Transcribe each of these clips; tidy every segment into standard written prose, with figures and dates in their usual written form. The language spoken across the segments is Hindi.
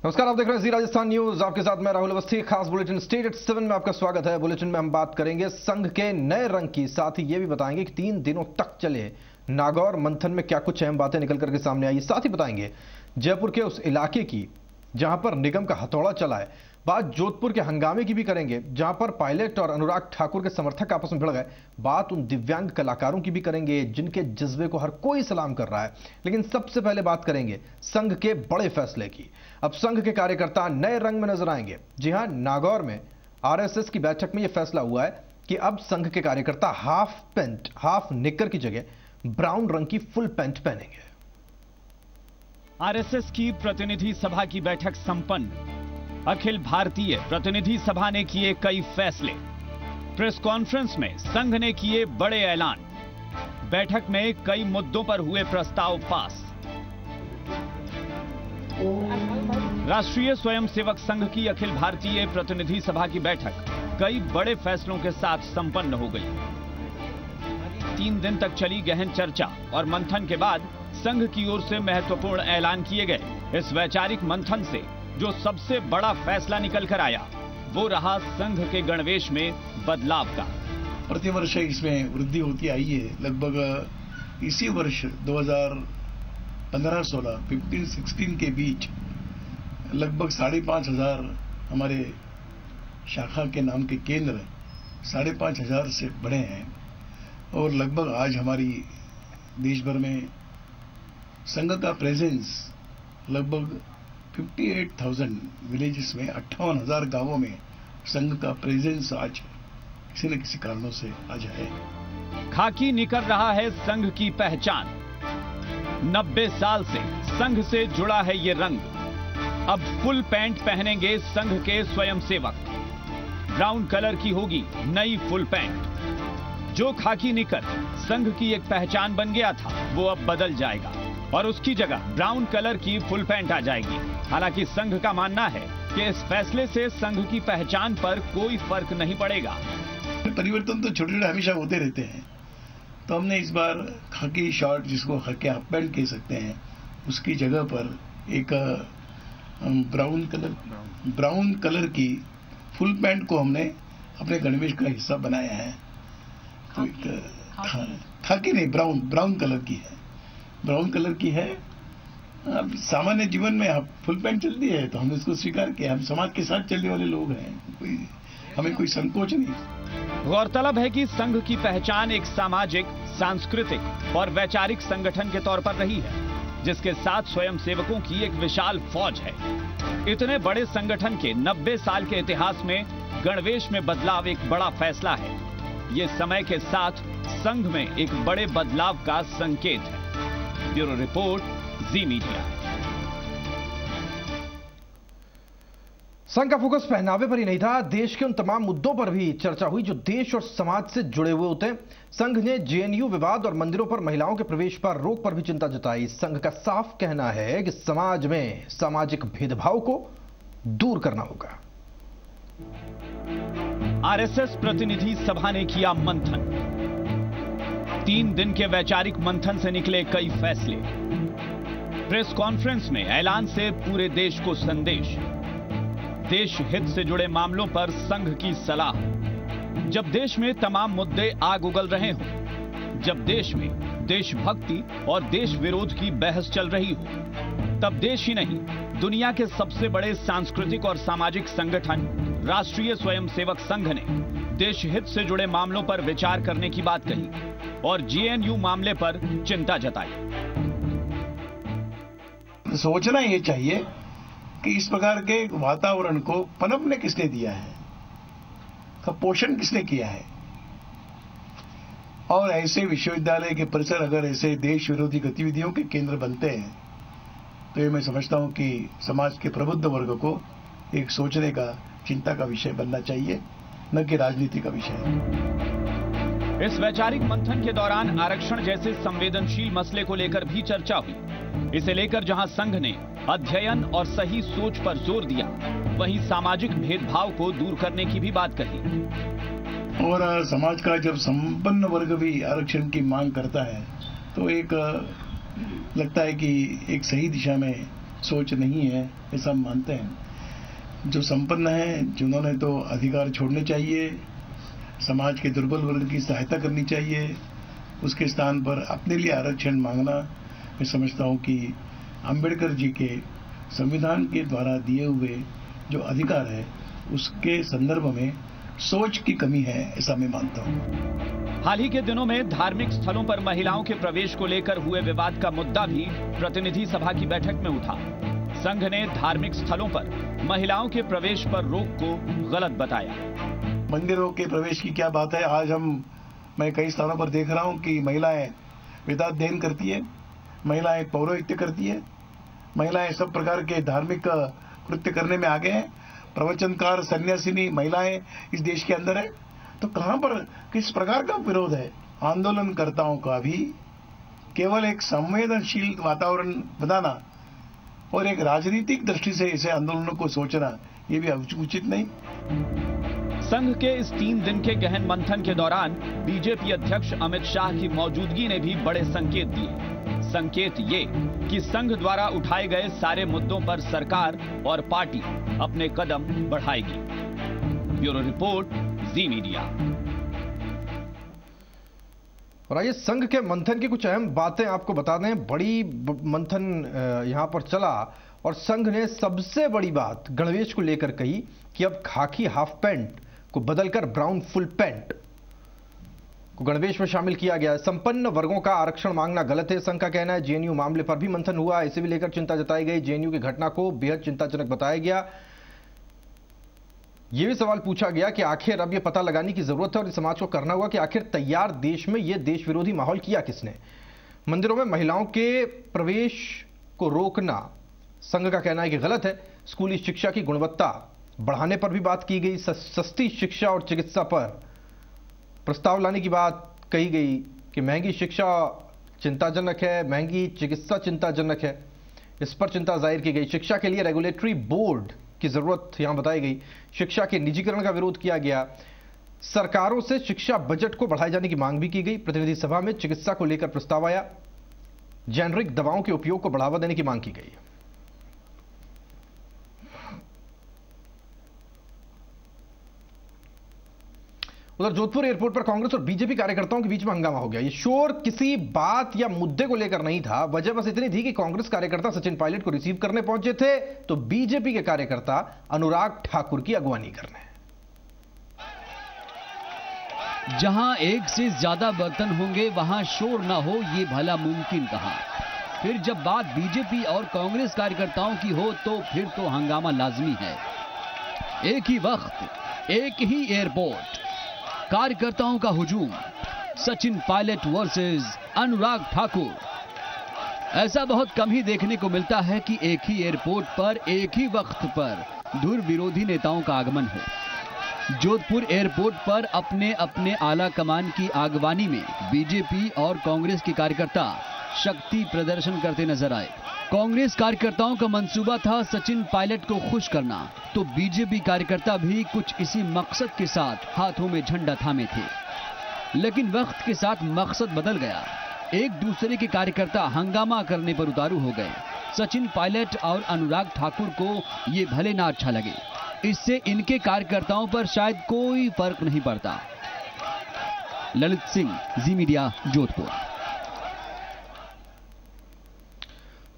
नमस्कार, आप देख रहे हैं जी राजस्थान न्यूज। आपके साथ मैं राहुल अवस्थी। खास बुलेटिन स्टेट एट 7 में आपका स्वागत है। बुलेटिन में हम बात करेंगे संघ के नए रंग की, साथ ही ये भी बताएंगे कि 3 दिनों तक चले नागौर मंथन में क्या कुछ अहम बातें निकल करके सामने आई। साथ ही बताएंगे जयपुर के उस इलाके की जहां पर निगम का हथौड़ा चला है। बात जोधपुर के हंगामे की भी करेंगे जहां पर पायलट और अनुराग ठाकुर के समर्थक आपस में भिड़ गए। बात उन दिव्यांग कलाकारों की भी करेंगे जिनके जज्बे को हर कोई सलाम कर रहा है। लेकिन सबसे पहले बात करेंगे संघ के बड़े फैसले की। अब संघ के कार्यकर्ता नए रंग में नजर आएंगे। जी हां, नागौर में आरएसएस की बैठक में यह फैसला हुआ है कि अब संघ के कार्यकर्ता हाफ पैंट, हाफ निक्कर की जगह ब्राउन रंग की फुल पैंट पहनेंगे। आरएसएस की प्रतिनिधि सभा की बैठक संपन्न। अखिल भारतीय प्रतिनिधि सभा ने किए कई फैसले। प्रेस कॉन्फ्रेंस में संघ ने किए बड़े ऐलान। बैठक में कई मुद्दों पर हुए प्रस्ताव पास। राष्ट्रीय स्वयंसेवक संघ की अखिल भारतीय प्रतिनिधि सभा की बैठक कई बड़े फैसलों के साथ संपन्न हो गई। 3 दिन तक चली गहन चर्चा और मंथन के बाद संघ की ओर से महत्वपूर्ण ऐलान किए गए। इस वैचारिक मंथन से जो सबसे बड़ा फैसला निकल कर आया वो रहा संघ के गणवेश में बदलाव का। प्रतिवर्ष इसमें वृद्धि होती आई है। लगभग इसी वर्ष 2015-16, 15-16 के बीच लगभग 5,500 हमारे शाखा के नाम के केंद्र 5,500 से बढ़े हैं और लगभग आज हमारी देश भर में संघ का प्रेजेंस लगभग 58,000 विलेजेस में, 58,000 गांवों में संघ का प्रेजेंस आज किसी न किसी कारणों से आज है। खाकी निकल रहा है संघ की पहचान। 90 साल से संघ से जुड़ा है ये रंग। अब फुल पैंट पहनेंगे संघ के स्वयंसेवक। ब्राउन कलर की होगी नई फुल पैंट। जो खाकी निकर संघ की एक पहचान बन गया था वो अब बदल जाएगा और उसकी जगह ब्राउन कलर की फुल पैंट आ जाएगी। हालांकि संघ का मानना है कि इस फैसले से संघ की पहचान पर कोई फर्क नहीं पड़ेगा। परिवर्तन तो छोटे छोटे हमेशा होते रहते हैं, तो हमने इस बार खाकी शॉर्ट, जिसको खाकी हाफ पैंट कह सकते हैं, उसकी जगह पर एक ब्राउन कलर की फुल पैंट को हमने अपने गणवेश का हिस्सा बनाया है। तो खाकी नहीं, ब्राउन कलर की है। ब्राउन कलर की है। अब सामान्य जीवन में फुल पैंट चलती है तो हमने इसको स्वीकार किया। हम समाज के साथ चलने वाले लोग हैं, हमें कोई संकोच नहीं। गौरतलब है कि संघ की पहचान एक सामाजिक, सांस्कृतिक और वैचारिक संगठन के तौर पर रही है, जिसके साथ स्वयंसेवकों की एक विशाल फौज है। इतने बड़े संगठन के 90 साल के इतिहास में गणवेश में बदलाव एक बड़ा फैसला है। ये समय के साथ संघ में एक बड़े बदलाव का संकेत है। ब्यूरो रिपोर्ट, जी मीडिया। संघ का फोकस पहनावे पर ही नहीं था, देश के उन तमाम मुद्दों पर भी चर्चा हुई जो देश और समाज से जुड़े हुए होते हैं। संघ ने जेएनयू विवाद और मंदिरों पर महिलाओं के प्रवेश पर रोक पर भी चिंता जताई। संघ का साफ कहना है कि समाज में सामाजिक भेदभाव को दूर करना होगा। आरएसएस प्रतिनिधि सभा ने किया मंथन। 3 दिन के वैचारिक मंथन से निकले कई फैसले। प्रेस कॉन्फ्रेंस में ऐलान से पूरे देश को संदेश। देश हित से जुड़े मामलों पर संघ की सलाह। जब देश में तमाम मुद्दे आग उगल रहे हों, जब देश में देशभक्ति और देश विरोध की बहस चल रही हो, तब देश ही नहीं दुनिया के सबसे बड़े सांस्कृतिक और सामाजिक संगठन राष्ट्रीय स्वयंसेवक संघ ने देश हित से जुड़े मामलों पर विचार करने की बात कही और जेएनयू मामले पर चिंता जताई। सोचना ये चाहिए कि इस प्रकार के वातावरण को पनपने किसने दिया है, का पोषण किसने किया है। और ऐसे विश्वविद्यालय के परिसर अगर ऐसे देश विरोधी गतिविधियों के केंद्र बनते हैं तो ये मैं समझता हूं कि समाज के प्रबुद्ध वर्ग को एक सोचने का, चिंता का विषय बनना चाहिए, न कि राजनीति का विषय। इस वैचारिक मंथन के दौरान आरक्षण जैसे संवेदनशील मसले को लेकर भी चर्चा हुई। इसे लेकर जहां संघ ने अध्ययन और सही सोच पर जोर दिया, वहीं सामाजिक भेदभाव को दूर करने की भी बात कही। और समाज का जब संपन्न वर्ग भी आरक्षण की मांग करता है तो एक लगता है कि एक सही दिशा में सोच नहीं है, ऐसा हम मानते हैं। जो संपन्न हैं जिन्होंने तो अधिकार छोड़ने चाहिए, समाज के दुर्बल वर्ग की सहायता करनी चाहिए, उसके स्थान पर अपने लिए आरक्षण मांगना, मैं समझता हूं कि अंबेडकर जी के संविधान के द्वारा दिए हुए जो अधिकार है उसके संदर्भ में सोच की कमी है, ऐसा मैं मानता हूं। हाल ही के दिनों में धार्मिक स्थलों पर महिलाओं के प्रवेश को लेकर हुए विवाद का मुद्दा भी प्रतिनिधि सभा की बैठक में उठा। संघ ने धार्मिक स्थलों पर महिलाओं के प्रवेश पर रोक को गलत बताया। मंदिरों के प्रवेश की क्या बात है। आज मैं कई स्थानों पर देख रहा हूं कि महिलाएं वेदाध्ययन करती है, महिलाएं पौरोहित्य करती है, महिलाएं सब प्रकार के धार्मिक कृत्य करने में आगे हैं। प्रवचनकार, सन्यासिनी महिलाएं इस देश के अंदर है, तो कहां पर किस प्रकार का विरोध है। आंदोलनकर्ताओं का भी केवल एक संवेदनशील वातावरण बनाना और एक राजनीतिक दृष्टि से इसे आंदोलनों को सोचना, ये भी उचित नहीं। संघ के इस 3 दिन के गहन मंथन के दौरान बीजेपी अध्यक्ष अमित शाह की मौजूदगी ने भी बड़े संकेत दिए। संकेत ये कि संघ द्वारा उठाए गए सारे मुद्दों पर सरकार और पार्टी अपने कदम बढ़ाएगी। ब्यूरो रिपोर्ट, जी मीडिया। और आइए संघ के मंथन की कुछ अहम बातें आपको बता दें। बड़ी मंथन यहां पर चला और संघ ने सबसे बड़ी बात गणवेश को लेकर कही कि अब खाकी हाफ पैंट को बदलकर ब्राउन फुल पैंट को गणवेश में शामिल किया गया है। संपन्न वर्गों का आरक्षण मांगना गलत है, संघ का कहना है। जेएनयू मामले पर भी मंथन हुआ, इसे भी लेकर चिंता जताई गई। जेएनयू की घटना को बेहद चिंताजनक बताया गया। यह भी सवाल पूछा गया कि आखिर अब यह पता लगाने की जरूरत है और इस समाज को करना होगा कि आखिर तैयार देश में यह देश विरोधी माहौल किया किसने। मंदिरों में महिलाओं के प्रवेश को रोकना संघ का कहना है कि गलत है। स्कूली शिक्षा की गुणवत्ता बढ़ाने पर भी बात की गई। सस्ती शिक्षा और चिकित्सा पर प्रस्ताव लाने की बात कही गई कि महंगी शिक्षा चिंताजनक है, महंगी चिकित्सा चिंताजनक है, इस पर चिंता जाहिर की गई। शिक्षा के लिए रेगुलेटरी बोर्ड की जरूरत यहां बताई गई। शिक्षा के निजीकरण का विरोध किया गया। सरकारों से शिक्षा बजट को बढ़ाए जाने की मांग भी की गई। प्रतिनिधि सभा में चिकित्सा को लेकर प्रस्ताव आया। जेनरिक दवाओं के उपयोग को बढ़ावा देने की मांग की गई। उधर जोधपुर एयरपोर्ट पर कांग्रेस और बीजेपी कार्यकर्ताओं के बीच में हंगामा हो गया। ये शोर किसी बात या मुद्दे को लेकर नहीं था। वजह बस इतनी थी कि कांग्रेस कार्यकर्ता सचिन पायलट को रिसीव करने पहुंचे थे तो बीजेपी के कार्यकर्ता अनुराग ठाकुर की अगवानी करने। जहां एक से ज्यादा बर्तन होंगे वहां शोर ना हो, ये भला मुमकिन कहां। फिर जब बात बीजेपी और कांग्रेस कार्यकर्ताओं की हो तो फिर तो हंगामा लाजमी है। एक ही वक्त, एक ही एयरपोर्ट, कार्यकर्ताओं का हुजूम, सचिन पायलट वर्सेस अनुराग ठाकुर। ऐसा बहुत कम ही देखने को मिलता है कि एक ही एयरपोर्ट पर एक ही वक्त पर धुर विरोधी नेताओं का आगमन हो। जोधपुर एयरपोर्ट पर अपने अपने आला कमान की आगवानी में बीजेपी और कांग्रेस के कार्यकर्ता शक्ति प्रदर्शन करते नजर आए। कांग्रेस कार्यकर्ताओं का मंसूबा था सचिन पायलट को खुश करना, तो बीजेपी कार्यकर्ता भी कुछ इसी मकसद के साथ हाथों में झंडा थामे थे। लेकिन वक्त के साथ मकसद बदल गया। एक दूसरे के कार्यकर्ता हंगामा करने पर उतारू हो गए। सचिन पायलट और अनुराग ठाकुर को ये भले ना अच्छा लगे, इससे इनके कार्यकर्ताओं पर शायद कोई फर्क नहीं पड़ता। ललित सिंह, जी मीडिया, जोधपुर।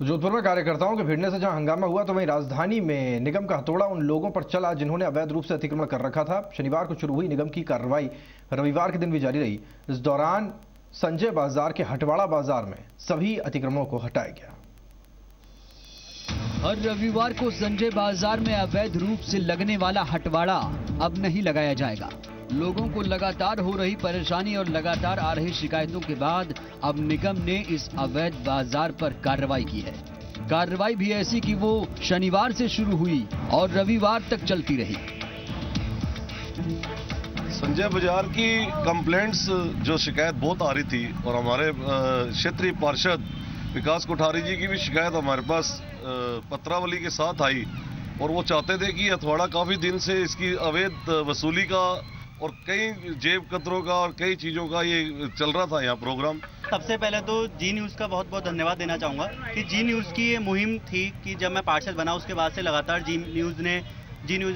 जोधपुर में कार्यकर्ताओं के भिड़ने से जहां हंगामा हुआ तो वहीं राजधानी में निगम का हथौड़ा उन लोगों पर चला जिन्होंने अवैध रूप से अतिक्रमण कर रखा था। शनिवार को शुरू हुई निगम की कार्रवाई रविवार के दिन भी जारी रही। इस दौरान संजय बाजार के हटवाड़ा बाजार में सभी अतिक्रमणों को हटाया गया। हर रविवार को संजय बाजार में अवैध रूप से लगने वाला हटवाड़ा अब नहीं लगाया जाएगा। लोगों को लगातार हो रही परेशानी और लगातार आ रही शिकायतों के बाद अब निगम ने इस अवैध बाजार पर कार्रवाई की है। कार्रवाई भी ऐसी कि वो शनिवार से शुरू हुई और रविवार तक चलती रही। संजय बाजार की कंप्लेंट्स जो शिकायत बहुत आ रही थी और हमारे क्षेत्रीय पार्षद विकास कोठारी जी की भी शिकायत हमारे पास पत्रावली के साथ आई और वो चाहते थे कि हथौड़ा काफी दिन से इसकी अवैध वसूली का और कई जेब कतरों का और कई चीज़ों का ये चल रहा था यहाँ प्रोग्राम। सबसे पहले तो जी न्यूज़ का बहुत बहुत धन्यवाद देना चाहूँगा कि जी न्यूज़ की ये मुहिम थी कि जब मैं पार्षद बना उसके बाद से लगातार जी न्यूज़ ने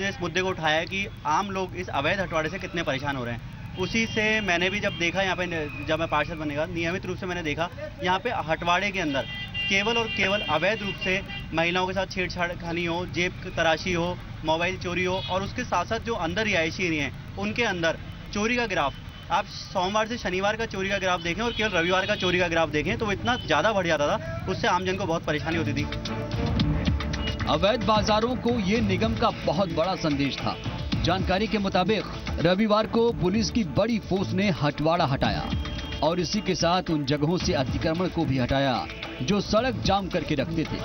इस मुद्दे को उठाया कि आम लोग इस अवैध हटवाड़े से कितने परेशान हो रहे हैं। उसी से मैंने भी जब देखा यहाँ पे, जब मैं पार्षद बनेगा नियमित रूप से मैंने देखा यहाँ पे हटवाड़े के अंदर केवल और केवल अवैध रूप से महिलाओं के साथ छेड़छाड़ हो, जेब तराशी हो, मोबाइल चोरी हो और उसके साथ साथ जो अंदर रिहायशी एरिया हैं उनके अंदर चोरी का ग्राफ आप सोमवार से शनिवार का चोरी का ग्राफ देखें और केवल रविवार का चोरी का ग्राफ देखें तो वो इतना ज़्यादा बढ़ जाता था, उससे आमजन को बहुत परेशानी होती थी। अवैध बाजारों को ये निगम का बहुत बड़ा संदेश था। जानकारी के मुताबिक रविवार को पुलिस की बड़ी फोर्स ने हटवाड़ा हटाया और इसी के साथ उन जगहों से अतिक्रमण को भी हटाया जो सड़क जाम करके रखते थे।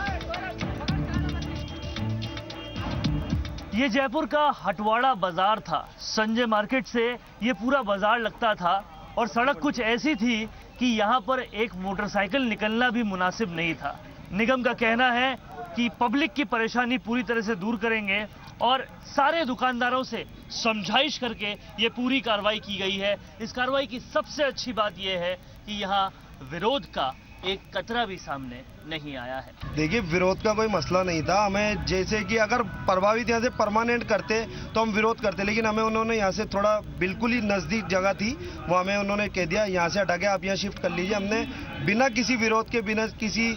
ये जयपुर का हटवाड़ा बाजार था। संजय मार्केट से ये पूरा बाजार लगता था और सड़क कुछ ऐसी थी कि यहाँ पर एक मोटरसाइकिल निकलना भी मुनासिब नहीं था। निगम का कहना है कि पब्लिक की परेशानी पूरी तरह से दूर करेंगे और सारे दुकानदारों से समझाइश करके ये पूरी कार्रवाई की गई है। इस कार्रवाई की सबसे अच्छी बात यह है कि यहाँ विरोध का एक कतरा भी सामने नहीं आया है। देखिए, विरोध का कोई मसला नहीं था। हमें जैसे कि अगर प्रभावित यहाँ से परमानेंट करते तो हम विरोध करते, लेकिन हमें उन्होंने यहाँ से थोड़ा बिल्कुल ही नज़दीक जगह थी वो हमें उन्होंने कह दिया यहाँ से हटा के आप यहाँ शिफ्ट कर लीजिए। हमने बिना किसी विरोध के, बिना किसी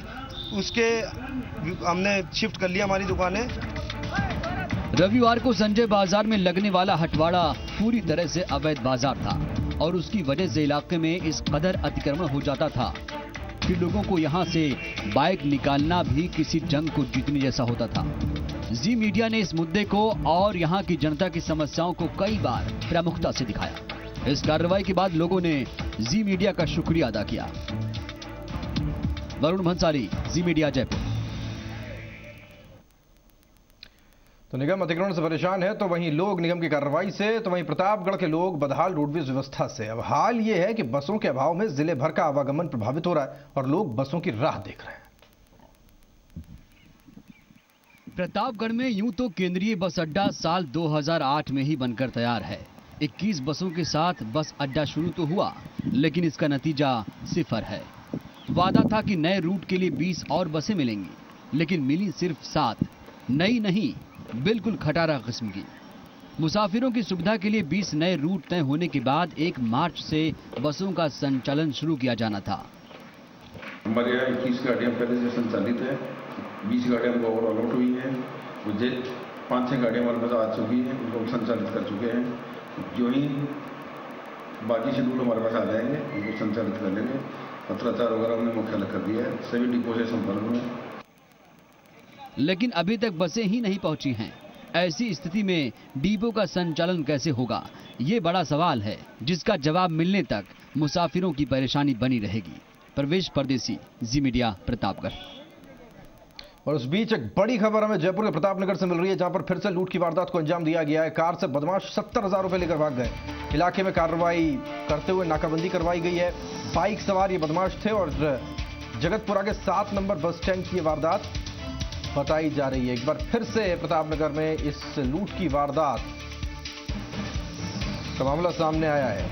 उसके हमने शिफ्ट कर लिया हमारी दुकानें। रविवार को संजय बाजार में लगने वाला हटवाड़ा पूरी तरह से अवैध बाजार था और उसकी वजह से इलाके में इस कदर अतिक्रमण हो जाता था कि लोगों को यहां से बाइक निकालना भी किसी जंग को जीतने जैसा होता था। जी मीडिया ने इस मुद्दे को और यहां की जनता की समस्याओं को कई बार प्रमुखता से दिखाया। इस कार्रवाई के बाद लोगों ने जी मीडिया का शुक्रिया अदा किया। वरुण भंसाली, जी मीडिया, जयपुर। तो निगम अतिक्रमण से परेशान है तो वहीं लोग निगम की कार्रवाई से, तो वहीं प्रतापगढ़ के लोग बदहाल रोडवेज व्यवस्था से। अब हाल ये है कि बसों के अभाव में जिले भर का आवागमन प्रभावित हो रहा है और लोग बसों की राह देख रहे हैं। प्रतापगढ़ में यूं तो केंद्रीय बस अड्डा साल 2008 में ही बनकर तैयार है। 21 बसों के साथ बस अड्डा शुरू तो हुआ, लेकिन इसका नतीजा सिफर है। वादा था कि नए रूट के लिए 20 और बसें मिलेंगी, लेकिन मिली सिर्फ 7। नई नहीं, बिल्कुल खटारा किस्म की। मुसाफिरों की सुविधा के लिए 20 नए रूट तय होने के बाद 1 मार्च से बसों का संचालन शुरू किया जाना था। हमारे यहाँ 21 गाड़ियाँ पहले से संचालित है, 20 गाड़ियाँ हमको और अलॉट हुई हैं। मुझे 5-6 गाड़ियाँ हमारे पास आ चुकी हैं, उनको संचालित कर चुके हैं। जो ही बाकी शेड्यूल हमारे पास आ जाएंगे उनको संचालित कर लेंगे। पत्राचार वगैरह हमने मुख्यालय कर दिया है, सभी डिपो से संपर्क में। लेकिन अभी तक बसें ही नहीं पहुंची हैं। ऐसी स्थिति में डिपो का संचालन कैसे होगा, ये बड़ा सवाल है, जिसका जवाब मिलने तक मुसाफिरों की परेशानी बनी रहेगी। प्रवेश परदेसी, जी मीडिया, प्रतापगढ़। और उस बीच एक बड़ी खबर हमें जयपुर के प्रतापनगर से मिल रही है, जहां पर फिर से लूट की वारदात को अंजाम दिया गया है। कार से बदमाश 70,000 रुपए लेकर भाग गए। इलाके में कार्रवाई करते हुए नाकाबंदी करवाई गई है। बाइक सवार ये बदमाश थे और जगतपुरा के 7 नंबर बस स्टैंड की वारदात बताई जा रही है। एक बार फिर से प्रतापनगर में इस लूट की वारदात का मामला सामने आया है।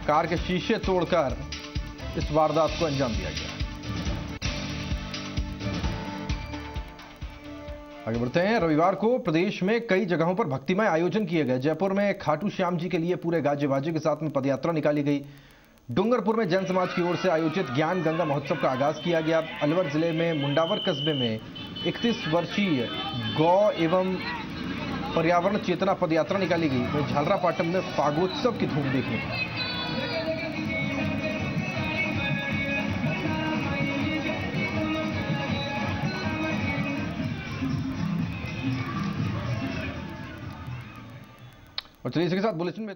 कार के शीशे तोड़कर इस वारदात को अंजाम दिया गया। आगे बढ़ते हैं। रविवार को प्रदेश में कई जगहों पर भक्तिमय आयोजन किए गए। जयपुर में खाटू श्याम जी के लिए पूरे गाजे बाजे के साथ में पदयात्रा निकाली गई। डूंगरपुर में जैन समाज की ओर से आयोजित ज्ञान गंगा महोत्सव का आगाज किया गया। अलवर जिले में मुंडावर कस्बे में 31 वर्षीय गौ एवं पर्यावरण चेतना पदयात्रा निकाली गई। वहीं झालरापाटन में फागोत्सव की धूम देखने को मिली। और चलिए इसके साथ बुलेटिन में